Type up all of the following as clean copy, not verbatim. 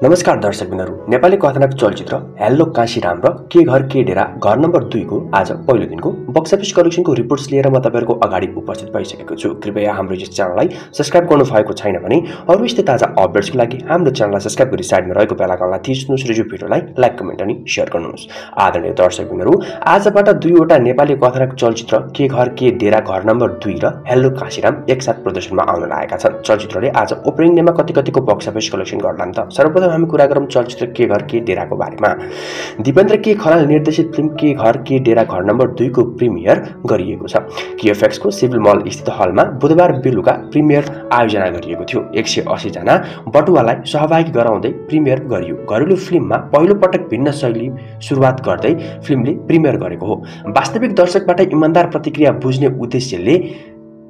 नमस्कार दर्शकबिनहरू, नेपाली कथानक चलचित्र हेल्लो काशीराम र के घर के डेरा घर नम्बर 2 को आज पहिलो दिनको बक्स अफिस कलेक्सनको रिपोर्ट्स लिएर म तपाईहरुको अगाडि उपस्थित भइसकेको छु। कृपया हाम्रो यस च्यानललाई सब्स्क्राइब गर्नु भएको छैन भने अरु यस्तै ताजा अपडेट्सको लागि हाम्रो च्यानललाई सब्स्क्राइब गरी साइडमा रहेको बेल आइकनलाई थिच्नुस् र यो भिडियोलाई लाइक कमेन्ट अनि शेयर गर्नुहोस्। आदरणीय दर्शकबिनहरू, आजबाट दुईवटा नेपाली कथानक चलचित्र के घर के डेरा घर नम्बर 2 र हेल्लो काशीराम एकसाथ प्रदर्शनमा आउन लागेका छन्। चलचित्रले आज ओपनिङ डेमा कतिको बक्स अफिस कलेक्सन गर्लान् त। सर्वप्रथम हामी कुरा गरौँ चलचित्र के घर के डेराको बारेमा। दिपेन्द्र के खनाल निर्देशित फिल्म के घर के डेरा घर नम्बर 2 को प्रिमियर गरिएको छ। KFX को सिभिल मल स्थित हलमा बुधबार बेलुका प्रिमियर आयोजना गरिएको थियो। 180 जना बटुवालाई सहभागी गराउँदै प्रिमियर गरियो। घरेलु फिल्ममा पहिलो पटक भिन्न शैली सुरुवात गर्दै फिल्मले प्रिमियर गरेको हो। वास्तविक दर्शकबाट इमानदार प्रतिक्रिया बुझ्ने उद्देश्यले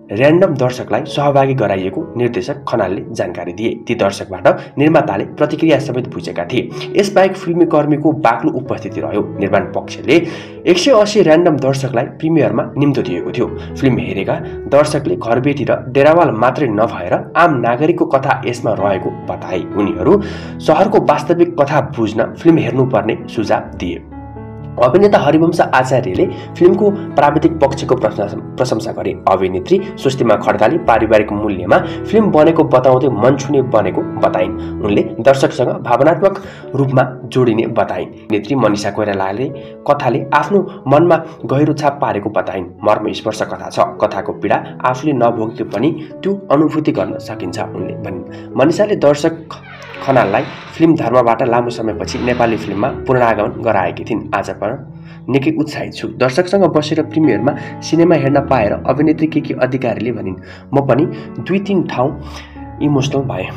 र्यान्डम दर्शकलाई सहभागी गराइएको निर्देशक खनालले जानकारी दिए। ती दर्शकबाट निर्माताले प्रतिक्रिया समेत बुझेका थिए। यसबाहेक फिल्मी कर्मीको बाक्लो उपस्थिति रह्यो। निर्माण पक्षले 180 र्यान्डम दर्शकलाई प्रिमियरमा निम्तो दिएको थियो। फिल्म हेरेका दर्शकले घरबेटी र डेरावाल मात्रै नभएर आम नागरिकको कथा यसमा रहेको बताए। उनीहरू शहरको वास्तविक कथा बुझ्न फिल्म हेर्नुपर्ने सुझाव दिए। अभिनेता हरिवंश आचार्यले फिल्मको प्राविधिक पक्षको प्रशंसा गरे। अभिनेत्री स्वस्तिमा खड्काले पारिवारिक मूल्यमा फिल्म बनेको बताउँदै मन छुने बनेको बताइन्। उनले दर्शकसँग भावनात्मक रूपमा जोडिने बताइन्। नेत्री मनिषा कोइरालाले कथाले आफ्नो मनमा गहिरो छाप पारेको बताइन्। मर्मस्पर्श कथा छ। कथाको पीडा आफूले नभोगेको पनि त्यो अनुभूति गर्न सकिन्छ उनले भनिन्। मनिषाले दर्शक खनाललाई फिल्म धर्मबाट लामो समयपछि नेपाली फिल्ममा पुनरागमन गराएकी थिइन्। आज पनि निकै उत्साहित छु। दर्शकसँग बसेर प्रिमियरमा सिनेमा हेर्न पाएर अभिनेत्री के अधिकारीले भनिन्। म पनि 2-3 ठाउँ इमोसनल भएँ।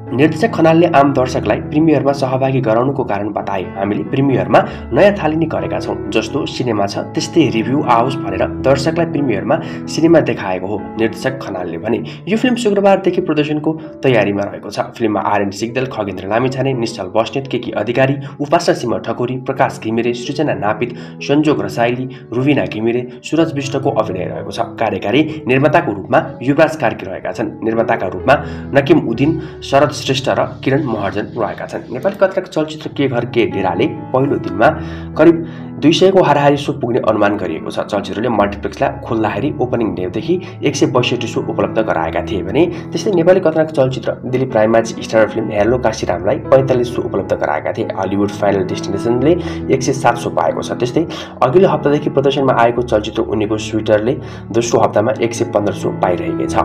निर्देशक खनालले आम दर्शकलाई प्रिमियरमा सहभागी गराउनुको कारण बताए। हामीले प्रिमियरमा नयाँ थालनी गरेका छौँ। जस्तो सिनेमा छ त्यस्तै रिभ्यू आओस् भनेर दर्शकलाई प्रिमियरमा सिनेमा देखाएको हो, निर्देशक खनालले भने। यो फिल्म शुक्रबारदेखि प्रदर्शनको तयारीमा रहेको छ। फिल्ममा RN सिग्देल, खगेन्द्र लामिछाने, निश्चल बस्नेत, के अधिकारी, उपासना सिंह ठकुरी, प्रकाश घिमिरे, सृजना नापित, संजोग रसाइली, रुबिना घिमिरे, सूरज विष्टको अभिनय रहेको छ। कार्यकारी निर्माताको रूपमा युवराज कार्की रहेका छन्। निर्माताका रूपमा नकिम उद्दिन, शरद श्रेष्ठ र किरण महर्जन रहेका छन्। नेपाली कथानक चलचित्र के घर के डेराले पहिलो दिनमा करिब 200 को हाराहारी सो पुग्ने अनुमान गरिएको छ। चलचित्रले मल्टिप्लेक्सलाई खोल्दाखेरि ओपनिङ डेदेखि 162 सो उपलब्ध गराएका थिए भने त्यस्तै नेपाली कथानक चलचित्र Dilip Raymajhi star film hello काशीरामलाई 45 सो उपलब्ध गराएका थिए। हलिउड फाइनल डेस्टिनेसनले 107 सो पाएको छ। त्यस्तै अघिल्लो हप्तादेखि प्रदर्शनमा आएको चलचित्र उनीको स्विटरले दोस्रो हप्तामा 115 सो पाइरहेको छ।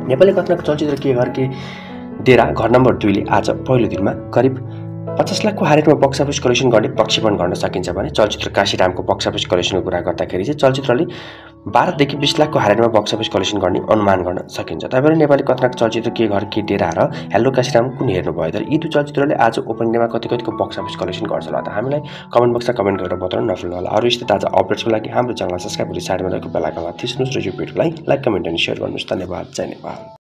नेपाली कथानक चलचित्र के घर के डेरा घर नम्बर 2 ले आज पहिलो दिनमा करिब 50 लाखको हारेटमा बक्स अफिस कलेक्सन गर्ने प्रक्षेपण गर्न सकिन्छ भने चलचित्र काशीरामको बक्स अफिस कलेक्सनको कुरा गर्दाखेरि चाहिँ चलचित्रले 12 देखि 20 लाखको हारेटमा बक्स अफिस कलेक्सन गर्ने अनुमान गर्न सकिन्छ। तपाईहरु नेपाली कथानक चलचित्र के घर के डेरा र हेल्लो काशीराम कुन हेर्नु भयो त? यी दुई चलचित्रले आज ओपनिङ डेमा कतिको बक्स अफिस कलेक्सन गर्छ होला त? हामीलाई कमेन्ट बक्समा कमेन्ट गरेर बताउन नभुल्नु होला। अरु यस्तै ताजा अपडेट्सको लागि हाम्रो च्यानललाई सब्स्क्राइब गरी साइडमा रहेको बेल आइकनलाई थिच्नुस् र यो भिडियोलाई लाइक कमेन्ट अनि शेयर गर्नुस्। धन्यवाद। जय नेपाल।